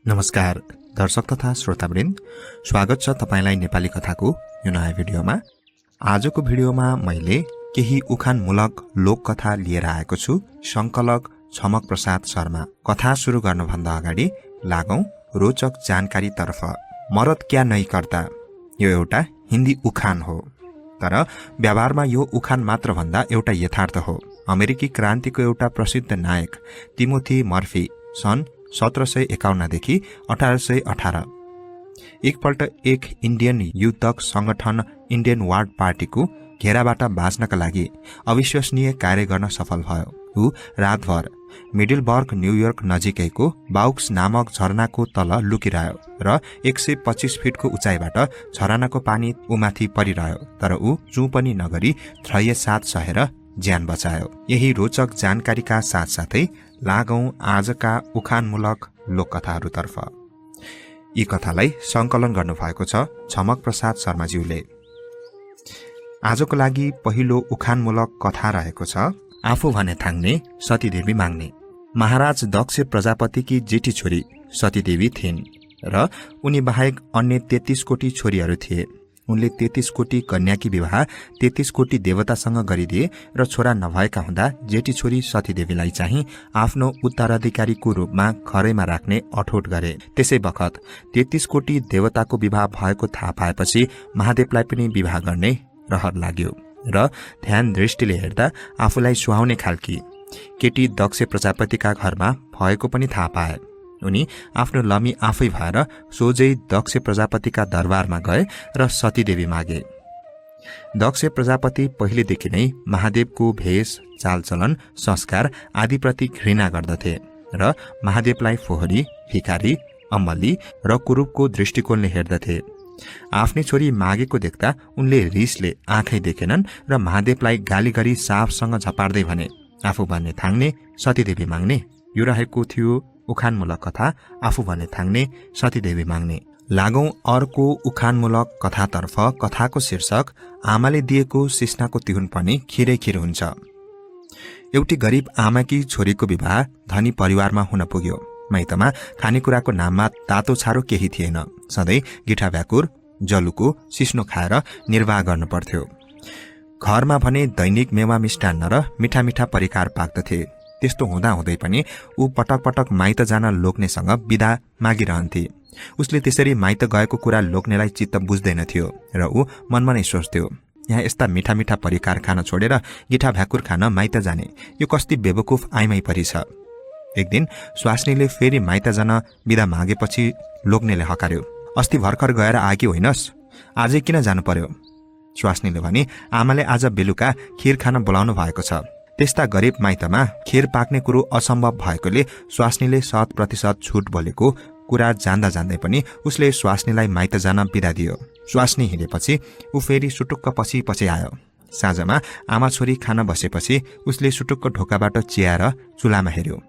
नमस्कार दर्शक तथा श्रोतावृन्द, स्वागत छ तपाईलाई नेपाली कथाको यो नयाँ भिडियोमा। आजको भिडियोमा मैले केही उखानमूलक लोककथा लिएर आएको छु। संकलक छमक प्रसाद शर्मा। कथा सुरु गर्नुभन्दा अगाडि लागौं रोचक जानकारी तर्फ। मरद क्या नहीं करता यो एउटा हिन्दी उखान हो, तर व्यवहारमा यो उखान मात्र भन्दा एउटा यथार्थ हो। अमेरिकी क्रान्तिको एउटा प्रसिद्ध नायक टिमोथी मर्फी सन् 1751 देखि 1818 एकपल्ट एक इन्डियन युद्धक संगठन इन्डियन वार्ड पार्टीको घेराबाट बाँच्नका लागि अविश्वसनीय कार्य गर्न सफल भयो। ऊ रातभर मिडलबर्ग न्युयोर्क नजिकैको बाउक्स नामक झरनाको तल लुकिरह्यो र 125 फिटको उचाइबाट झरनाको पानी उमाथि परिरह्यो, तर ऊ चुँ पनि नगरी त्रय साथ सहेर ज्यान बचायो। यही रोचक जानकारीका साथसाथै लागौं आजका उखानमूलक लोककथाहरूतर्फ। यी कथालाई संकलन गर्नुभएको छ छमक प्रसाद शर्माज्यूले। आजको लागि पहिलो उखानमूलक कथा रहेको छ आफू भने थाङ्ने सतीदेवी माग्ने। महाराज दक्ष प्रजापतिकी जेठी छोरी सतीदेवी थिइन् र उनी बाहेक अन्य 33 कोटी छोरीहरू थिए। उनले 33 कोटी कन्याकी विवाह 33 कोटी देवतासँग गरिदिए र छोरा नभएका हुँदा जेठी छोरी सतीदेवीलाई चाहिँ आफ्नो उत्तराधिकारीको रूपमा घरैमा राख्ने अठोट गरे। त्यसै बखत 33 कोटी देवताको विवाह भएको थाहा पाएपछि महादेवलाई पनि विवाह गर्ने रहर लाग्यो र ध्यान दृष्टिले हेर्दा आफूलाई सुहाउने खालकी केटी दक्ष प्रजापतिका घरमा भएको पनि थाहा पाए। उनी आफ्नो लमी आफै भएर सोझै दक्ष प्रजापतिका दरबारमा गए र सतीदेवी मागे। दक्ष प्रजापति पहिलेदेखि नै महादेवको भेष, चालचलन, संस्कार आदिप्रति घृणा गर्दथे र महादेवलाई फोहरी, भिखारी, अमली र कुरूपको दृष्टिकोणले हेर्दथे। आफ्नै छोरी मागेको देख्दा उनले रिसले आँखै देखेनन् र महादेवलाई गाली गरी साफसँग झपार्दै भने, आफू भन्ने थाङ्ने सतीदेवी माग्ने। यो रहेको थियो उखानमूलक कथा आफू भने थाङ्ने सतीदेवी माग्ने। लागौं अर्को उखानमूलक कथातर्फ। कथाको शीर्षक आमाले दिएको सिस्नाको तिहुन पनि खिरै खिर हुन्छ। एउटी गरिब आमाकी छोरीको विवाह धनी परिवारमा हुन पुग्यो। माइतमा खानेकुराको नाममा तातो छारो केही थिएन। सधैँ गिठा भ्याकुर, जलुको सिस्नो खाएर निर्वाह गर्नु पर्थ्यो। घरमा भने दैनिक मेवा मिष्टान्न र मिठा मिठा परिकार पाक्दथे। त्यस्तो हुँदा हुँदै पनि ऊ पटक पटक माइत जान लोग्नेसँग बिदा मागिरहन्थे। उसले त्यसरी माइत गएको कुरा लोग्नेलाई चित्त बुझ्दैनथ्यो र ऊ मनमा नै सोच्थ्यो, यहाँ यस्ता मिठा मिठा परिकार खान छोडेर गिठा भ्याकुर खान माइत जाने यो कस्ती बेवकुफ आइमाई परी छ। एक दिन स्वास्नीले फेरि माइत जान बिदा मागेपछि लोग्नेले हकार्यो, अस्ति भर्खर गएर आएकी होइनस्, आजै किन जानु पर्यो? स्वास्नीले भने, आमाले आज बेलुका खिर खान बोलाउनु भएको छ। त्यस्ता गरिब माइतमा खिर पाक्ने कुरो असम्भव भएकोले स्वास्नीले 100% छुट बोलेको कुरा जान्दा जान्दै पनि उसले स्वास्नीलाई माइत जान बिदा दियो। स्वास्नी हिँडेपछि ऊ फेरि सुटुक्क पछि पछि आयो। साँझमा आमा छोरी खान बसेपछि उसले सुटुक्क ढोकाबाट चियाएर चुलामा हेर्यो।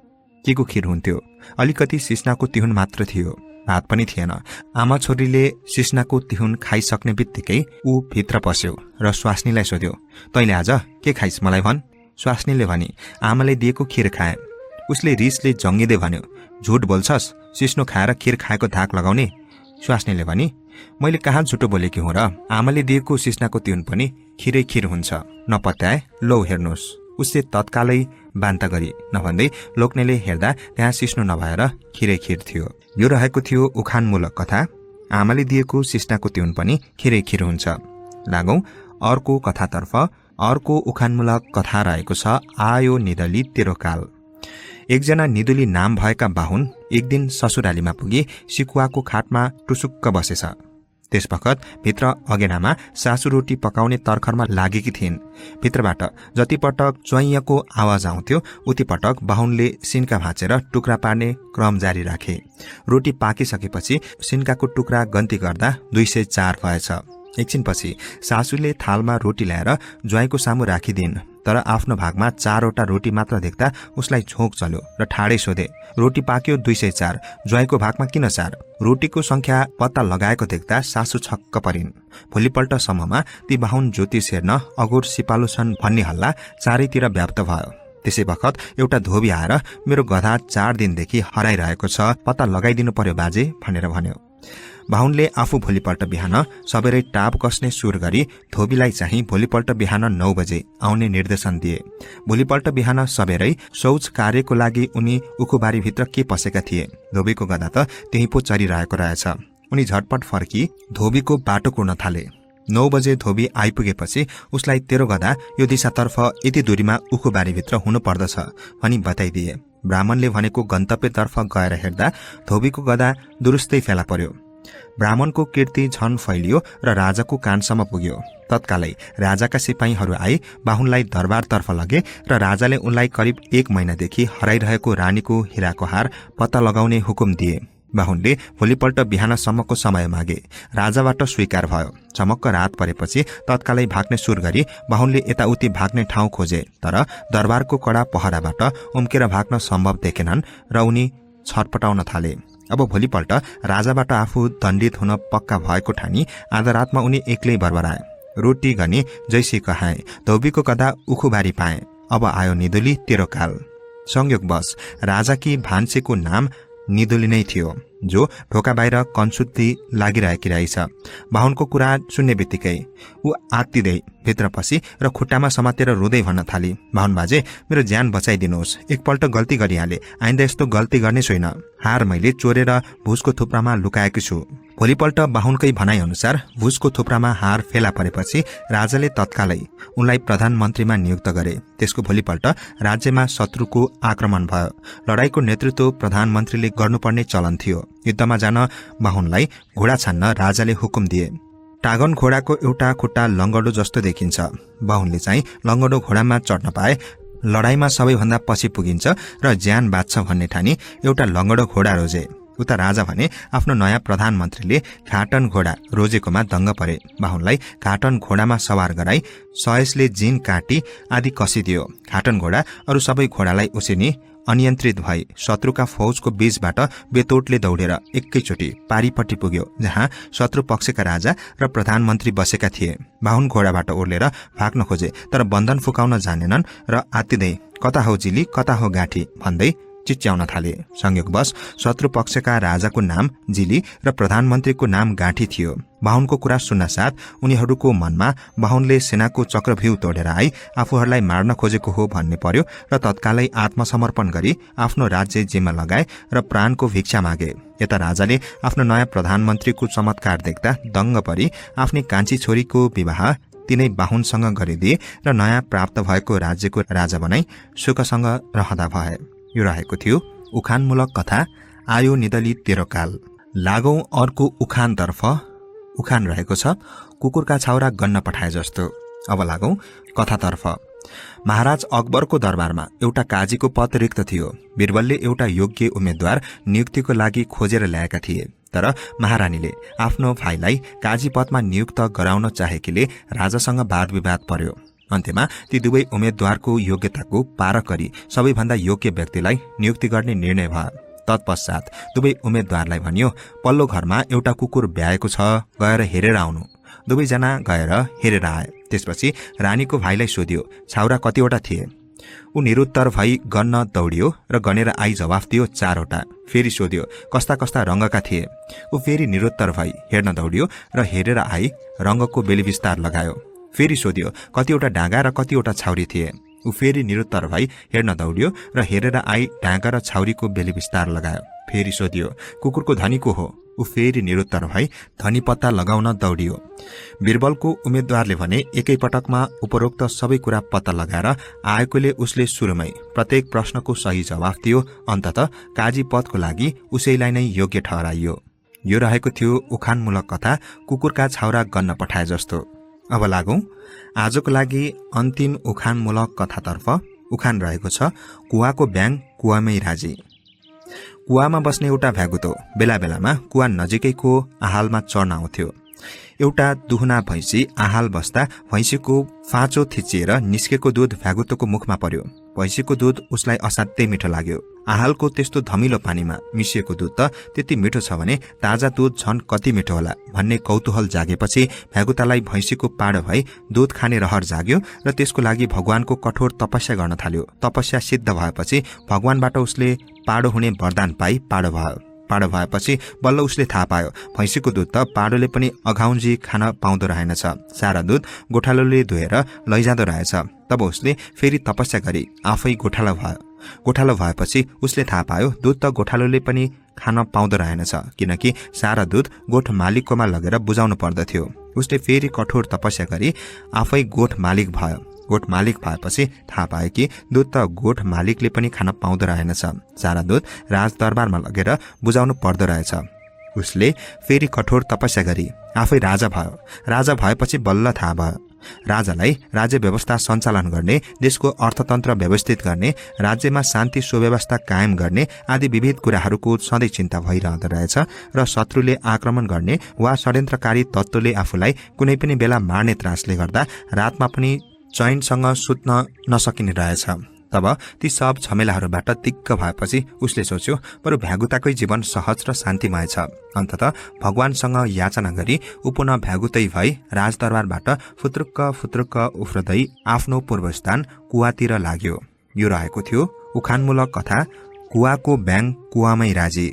के को खिर हुन्थ्यो? अलिकति सिस्नाको तिहुन मात्र थियो, भात पनि थिएन। आमा छोरीले सिस्नाको तिहुन खाइसक्ने बित्तिकै ऊ भित्र पस्यो र स्वास्नीलाई सोध्यो, तैँले आज के खाइस् मलाई भन्? स्वास्नीले भने, आमाले दिएको खिर खाए। उसले रिसले जङ्गिँदै भन्यो, झुट बोल्छस्, सिस्नो खाएर खिर खाएको धाक लगाउने? स्वास्नीले भने, मैले कहाँ झुटो बोलेकी हुँ र? आमाले दिएको सिस्नाको तिहुन पनि खिरै खिर हुन्छ। नपत्याए लौ हेर्नुहोस्। उसले तत्कालै बान्ता गरी, नभन्दै लोग्नेले हेर्दा त्यहाँ सिस्नो नभएर खिरै खिर थियो। यो रहेको थियो उखानमूलक कथा आमाले दिएको सिस्नाको तिहुन पनि खिरै खिर हुन्छ। लागौं अर्को कथातर्फ। अर्को उखानमूलक कथा रहेको छ आयो निदली तेरो काल। एकजना निदुली नाम भएका बाहुन एक दिन ससुरालीमा पुगी सिकुवाको खाटमा टुसुक्क बसेछ। त्यसबखत भित्र अगेनामा सासु रोटी पकाउने तर्खरमा लागेकी थिइन्। भित्रबाट जतिपटक च्वाइयाको आवाज आउँथ्यो उतिपटक बाहुनले सिन्का भाँचेर टुक्रा पार्ने क्रम जारी राखे। रोटी पाकिसकेपछि सिन्काको टुक्रा गन्ती गर्दा 204 भएछ। एकछिनपछि सासूले थालमा रोटी ल्याएर ज्वाइँको सामु राखिदिन्, तर आफ्नो भागमा 4वटा रोटी मात्र देख्दा उसलाई झोक चल्यो र ठाडै सोधे, रोटी पाक्यो 204, ज्वाइँको भागमा किन 4? रोटीको संख्या पत्ता लगाएको देख्दा सासू छक्क परिन्। भोलिपल्टसम्ममा ती बाहुन ज्योतिष हेर्न अगोर सिपालु छन् भन्ने हल्ला चारैतिर व्याप्त भयो। त्यसै बखत एउटा धोबी आएर मेरो गधा 4 दिनदेखि हराइरहेको छ, पत्ता लगाइदिनु पर्यो बाजे भनेर भन्यो। बाहुनले आफू भोलिपल्ट बिहान सबेरै टाप कस्ने सुर गरी धोबीलाई चाहिँ भोलिपल्ट बिहान 9 बजे आउने निर्देशन दिए। भोलिपल्ट बिहान सबेरै शौच कार्यको लागि उनी उखुबारीभित्र के पसेका थिए। धोबीको गधा त त्यही पो चरिरहेको रहेछ। उनी झटपट फर्की धोबीको बाटो कुर्न थाले। 9 बजे धोबी आइपुगेपछि उसलाई तेरो गधा यो दिशातर्फ यति दूरीमा उखुबारीभित्र हुनु पर्दछ भनी बताइदिए। ब्राह्मणले भनेको गन्तव्यतर्फ गएर हेर्दा धोबीको गधा दुरुस्तै फेला पर्यो। ब्राह्मणको कीर्ति झन फैलियो र राजाको कानसम्म पुग्यो। तत्कालै राजाका सिपाहीहरू आई बाहुनलाई दरबारतर्फ लगे र राजाले उनलाई करिब 1 महिनादेखि हराइरहेको रानीको हिराको हार पत्ता लगाउने हुकुम दिए। बाहुनले भोलिपल्ट बिहानसम्मको समय मागे। राजाबाट स्वीकार भयो। चमक्क रात परेपछि तत्कालै भाग्ने सुर गरी बाहुनले यताउति भाग्ने ठाउँ खोजे, तर दरबारको कडा पहराबाट उम्केर भाग्न सम्भव देखेनन् र उनी छटपटाउन थाले। अब भोलिपल्ट राजाबाट आफू दण्डित हुन पक्का भएको ठानी आधा रातमा उनी एक्लै बरबराए। रोटी गनी जैसी कहाए, धोबीको गधा उखुबारी पाए। अब आयो निदुली तेरो काल। संयोगवश राजाकी भान्सेको नाम निदुली नै थियो, जो ढोका बाहिर कन्सुत्ती लागिरहेकी रहेछ। बाहुनको कुरा सुन्ने बित्तिकै ऊ आत्तिँदै भित्र पसी र खुट्टामा समातेर रुँदै भन्न थाली, बाहुन बाजे मेरो ज्यान बचाइदिनुहोस्, एकपल्ट गल्ती गरिहाले, आइन्दा यस्तो गल्ती गर्ने छैन। हार मैले चोरेर भुसको थुप्रामा लुकाएको छु। भोलिपल्ट बाहुनकै भनाइ अनुसार भुसको थुप्रामा हार फेला परेपछि राजाले तत्कालै उनलाई प्रधानमन्त्रीमा नियुक्त गरे। त्यसको भोलिपल्ट राज्यमा शत्रुको आक्रमण भयो। लडाईँको नेतृत्व प्रधानमन्त्रीले गर्नुपर्ने चलन थियो। युद्धमा जान बाहुनलाई घोडा छान्न राजाले हुकुम दिए। टागन घोडाको एउटा खुट्टा लङ्गडो जस्तो देखिन्छ। बाहुनले चाहिँ लङ्गडो घोडामा चढ्न पाए लडाईँमा सबैभन्दा पछि पुगिन्छ र ज्यान बाँच्छ भन्ने ठानी एउटा लङ्गडो घोडा रोजे। उता राजा भने आफ्नो नयाँ प्रधानमन्त्रीले घाटन घोडा रोजेकोमा दङ्ग परे। बाहुनलाई घाटन घोडामा सवार गराई सयसले जिन काटी आदि कसिदियो। घाटन घोडा अरू सबै घोडालाई उसिनी अनियन्त्रित भई शत्रुका फौजको बीचबाट बेतोटले दौडेर एकैचोटि पारीपट्टि पुग्यो, जहाँ शत्रु पक्षका राजा र प्रधानमन्त्री बसेका थिए। बाहुन घोडाबाट ओर्लेर भाग्न खोजे, तर बन्धन फुकाउन जानेनन् र आत्तिँदै कता हो जिली कता हो गाँठी भन्दै चिच्याउन थाले। संयोगवश शत्रु पक्षका राजाको नाम जिली र प्रधानमन्त्रीको नाम गाँठी थियो। बाहुनको कुरा सुन्न साथ उनीहरूको मनमा बाहुनले सेनाको चक्रव्यूह तोडेर आई आफूहरूलाई मार्न खोजेको हो भन्ने पर्यो र तत्कालै आत्मसमर्पण गरी आफ्नो राज्य जिम्मा लगाए र प्राणको भिक्षा मागे। यता राजाले आफ्नो नयाँ प्रधानमन्त्रीको चमत्कार देख्दा दङ्ग परी आफ्नी कान्छी छोरीको विवाह तिनै बाहुनसँग गरिदिए र नयाँ प्राप्त भएको राज्यको राजा बनाई सुखसँग रहँदा भए। यो रहेको थियो उखानमूलक कथा आयो निदली तेरो काल। लागौं अर्को उखानतर्फ। उखान रहेको छ कुकुरका छाउरा गन्न पठाए जस्तो। अब लागौं कथातर्फ। महाराज अकबरको दरबारमा एउटा काजीको पद रिक्त थियो। बिरबलले एउटा योग्य उम्मेद्वार नियुक्तिको लागि खोजेर ल्याएका थिए, तर महारानीले आफ्नो भाइलाई काजी पदमा नियुक्त गराउन चाहेकीले राजासँग वाद विवाद पर्यो। अन्त्यमा ती दुवै उम्मेद्वारको योग्यताको पारख गरी सबैभन्दा योग्य व्यक्तिलाई नियुक्ति गर्ने निर्णय भयो। तत्पश्चात दुवै उम्मेद्वारलाई भनियो, पल्लो घरमा एउटा कुकुर ब्याएको छ, गएर हेरेर आउनु। दुवैजना गएर हेरेर आए। त्यसपछि रानीको भाइलाई सोधियो, छाउरा कतिवटा थिए? ऊ निरुत्तर भई गन्न दौडियो र गनेर आई जवाफ दियो, 4 वटा। फेरि सोध्यो, कस्ता कस्ता रंगका थिए? ऊ फेरि निरुत्तर भई हेर्न दौडियो र हेरेर आई रंगको बेलिविस्तार लगायो। फेरि सोध्यो, कतिवटा ढाँगा र कतिवटा छाउरी थिए? ऊ फेरि निरुत्तर भई हेर्न दौडियो र हेरेर आई ढाँगा र छाउरीको बेलिविस्तार लगायो। फेरि सोधियो, कुकुरको धनी को हो? ऊ फेरि निरुत्तर भई धनी पत्ता लगाउन दौडियो। बिरबलको उम्मेद्वारले भने एकैपटकमा उपरोक्त सबै कुरा पत्ता लगाएर आएकोले उसले सुरुमै प्रत्येक प्रश्नको सही जवाफ दियो। अन्ततः काजी पदको लागि उसैलाई नै योग्य ठहराइयो। यो रहेको थियो उखानमूलक कथा कुकुरका छाउरा गन्न पठाए जस्तो। अब लागौं आजको लागि अन्तिम उखानमूलक कथातर्फ। उखान रहेको छ कुवाको ब्याङ कुवामै राजी। कुवामा बस्ने एउटा भ्यागुतो बेला बेलामा कुवा नजिकैको आहालमा चढ्न आउँथ्यो। एउटा दुहुना भैँसी आहाल बस्दा भैँसीको फाँचो थिचिएर निस्केको दूध भ्यागुतोको मुखमा पर्यो। भैँसीको दूध उसलाई असाध्यै मिठो लाग्यो। आहालको त्यस्तो धमिलो पानीमा मिसिएको दूध त त्यति मिठो छ भने ताजा दूध झन् कति मिठो होला भन्ने कौतूहल जागेपछि भ्यागुतालाई भैँसीको पाडो भई दूध खाने रहर जाग्यो र त्यसको लागि भगवानको कठोर तपस्या गर्न थाल्यो। तपस्या सिद्ध भएपछि भगवानबाट उसले पाडो हुने वरदान पाई पाडो भयो। पाडो भएपछि बल्ल उसले थाहा पायो भैँसीको दूध त पाडोले पनि अघाउन्जी खान पाउँदो रहेनछ। सारा दूध गोठालोले धोएर लैजाँदो रहेछ। तब उसले फेरि तपस्या गरी आफै गोठालो भयो। गोठालो भएपछि उसले थाहा पायो दूध त गोठालोले पनि खान पाउँदो रहेनछ, किनकि सारा दूध गोठ मालिककोमा लगेर बुझाउनु पर्दथ्यो। उसले फेरि कठोर तपस्या गरी आफै गोठ मालिक भयो। गोठ मालिक भएपछि थाहा पायो कि दूध त गोठ मालिकले पनि खान पाउँदो रहेनछ। सारा दूध राजदरबारमा लगेर बुझाउनु पर्दो रहेछ। उसले फेरि कठोर तपस्या गरी आफै राजा भयो। राजा भएपछि बल्ल थाहा भयो राजालाई राज्य व्यवस्था सञ्चालन गर्ने, देशको अर्थतन्त्र व्यवस्थित गर्ने, राज्यमा शान्ति सुव्यवस्था कायम गर्ने आदि विविध कुराहरूको सधैँ चिन्ता भइरहँदो रहेछ र शत्रुले आक्रमण गर्ने वा षड्यन्त्रकारी तत्त्वले आफूलाई कुनै पनि बेला मार्ने त्रासले गर्दा रातमा पनि चैनसँग सुत्न नसकिने रहेछ। तब ती सब झमेलाहरूबाट दिक्क भएपछि उसले सोच्यो बरु भ्यागुताकै जीवन सहज र शान्तिमय छ। अन्ततः भगवानसँग याचना गरी पुनः भ्यागुतै भई राजदरबारबाट फुत्रुक्क फुत्रुक्क उफ्रदै आफ्नो पूर्वस्थान कुवातिर लाग्यो। यो रहेको थियो उखानमूलक कथा कुवाको ब्याङ कुवामै राजी।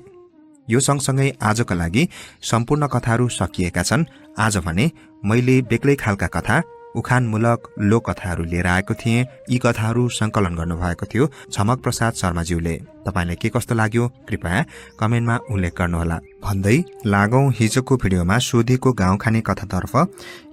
यो सँगसँगै आजका लागि सम्पूर्ण कथाहरू सकिएका छन्। आज भने मैले बेग्लै खालका कथा उखानमूलक लोककथाहरू लिएर आएको थिएँ। यी कथाहरू संकलन गर्नुभएको थियो झमक प्रसाद शर्माज्यूले। तपाईलाई के कस्तो लाग्यो कृपया कमेन्टमा उल्लेख गर्नुहोला भन्दै लागौं हिजोको भिडियोमा सोधेको गाउँ खाने कथातर्फ।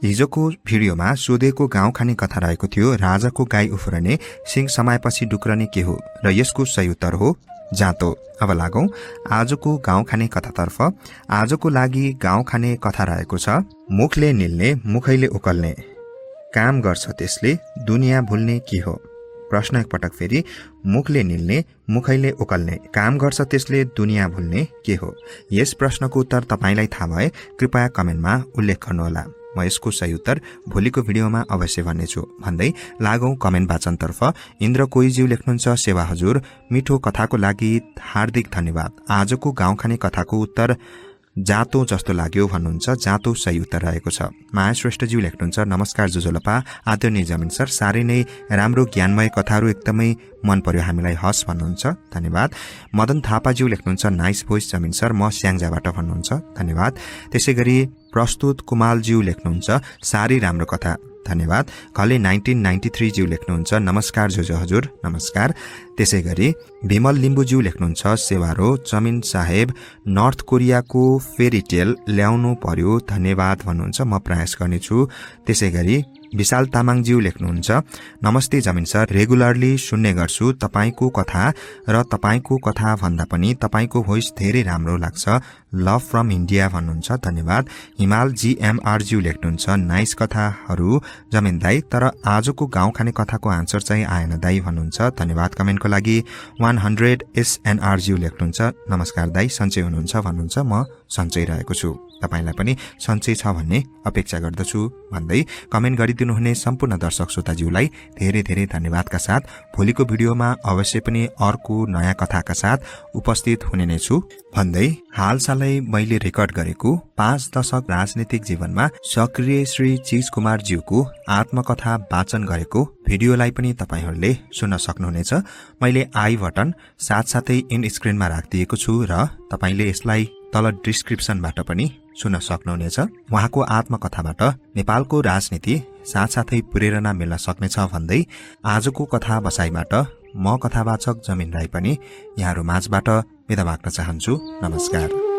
हिजोको भिडियोमा सोधेको गाउँ खाने कथा रहेको थियो राजाको गाई उफ्रने सिंह समाएपछि डुक्रने के हो, र यसको सही उत्तर हो जाँतो। अब लागौं आजको गाउँ खाने कथातर्फ। आजको लागि गाउँ खाने कथा रहेको छ मुखले निल्ने मुखैले उकल्ने, काम गर्छ त्यसले दुनियाँ भुल्ने के हो। प्रश्न एकपटक फेरि, मुखले निल्ने मुखैले उकल्ने, काम गर्छ त्यसले दुनियाँ भुल्ने के हो। यस प्रश्नको उत्तर तपाईलाई थाहा भए कृपया कमेन्टमा उल्लेख गर्नुहोला। म यसको सही उत्तर भोलिको भिडियोमा अवश्य भन्नेछु भन्दै लागौं कमेन्ट वाचनतर्फ। इन्द्र कोइज्यू लेख्नुहुन्छ सेवा हजुर, मिठो कथाको लागि हार्दिक धन्यवाद। आजको गाउँ खाने कथाको उत्तर जाँतो जस्तो लाग्यो भन्नुहुन्छ। जाँतो सही उत्तर रहेको छ। माया श्रेष्ठज्यू लेख्नुहुन्छ नमस्कार जुजोलपा आदरणीय जमिन सर, साह्रै नै राम्रो ज्ञानमय कथाहरू एकदमै मन पर्यो हामीलाई, हस् भन्नुहुन्छ, धन्यवाद। मदन थापाज्यू लेख्नुहुन्छ नाइस भोइस जमिन सर, म स्याङ्जाबाट भन्नुहुन्छ, धन्यवाद। त्यसै गरी प्रस्तुत कुमालज्यू लेख्नुहुन्छ साह्रै राम्रो कथा, धन्यवाद। घले 1993 ज्यू लेख्नुहुन्छ नमस्कार जोजो हजुर, नमस्कार। त्यसै गरी विमल लिम्बुज्यू लेख्नुहुन्छ सेवारो जमिन साहेब, नर्थ कोरियाको फेरी टेल ल्याउनु पर्यो, धन्यवाद भन्नुहुन्छ, म प्रयास गर्नेछु। त्यसै गरी विशाल तामाङज्यू लेख्नुहुन्छ नमस्ते जमिन सर, रेगुलरली सुन्ने गर्छु तपाईको कथा र तपाईको कथा भन्दा पनि तपाईको भोइस धेरै राम्रो लाग्छ, लभ फ्रम इन्डिया भन्नुहुन्छ, धन्यवाद। हिमाल जीएमआरज्यू लेख्नुहुन्छ नाइस कथाहरू जमिन दाई, तर आजको गाउँ खाने कथाको आन्सर चाहिँ आएन दाई भन्नुहुन्छ, धन्यवाद कमेन्टको लागि। 100 SNRज्यू लेख्नुहुन्छ नमस्कार दाई, सन्चै हुनुहुन्छ भन्नुहुन्छ, म सन्चै रहेको छु, तपाईलाई पनि सन्चै छ भन्ने अपेक्षा गर्दछु भन्दै कमेन्ट गरिदिनुहुने सम्पूर्ण दर्शक श्रोताज्यूलाई धेरै धेरै धन्यवादका साथ भोलिको भिडियोमा अवश्य पनि अर्को नयाँ कथाका साथ उपस्थित हुने नै छु भन्दै हालसालै मैले रेकर्ड गरेको 5 दशक राजनीतिक जीवनमा सक्रिय श्री चीज कुमार ज्यूको आत्मकथा वाचन गरेको भिडियोलाई पनि तपाईहरूले सुन्न सक्नुहुनेछ। मैले आई बटन साथसाथै इन स्क्रिनमा राखिदिएको छु र तपाईले यसलाई तल डिस्क्रिप्सनबाट पनि सुन्न सक्नुहुनेछ। उहाँको आत्मकथाबाट नेपालको राजनीति साथसाथै प्रेरणा मिल्न सक्नेछ भन्दै आजको कथा बसाइबाट म कथावाचक जमिन राई पनि यहाँहरू माझबाट बिदा माग्न चाहन्छु। नमस्कार।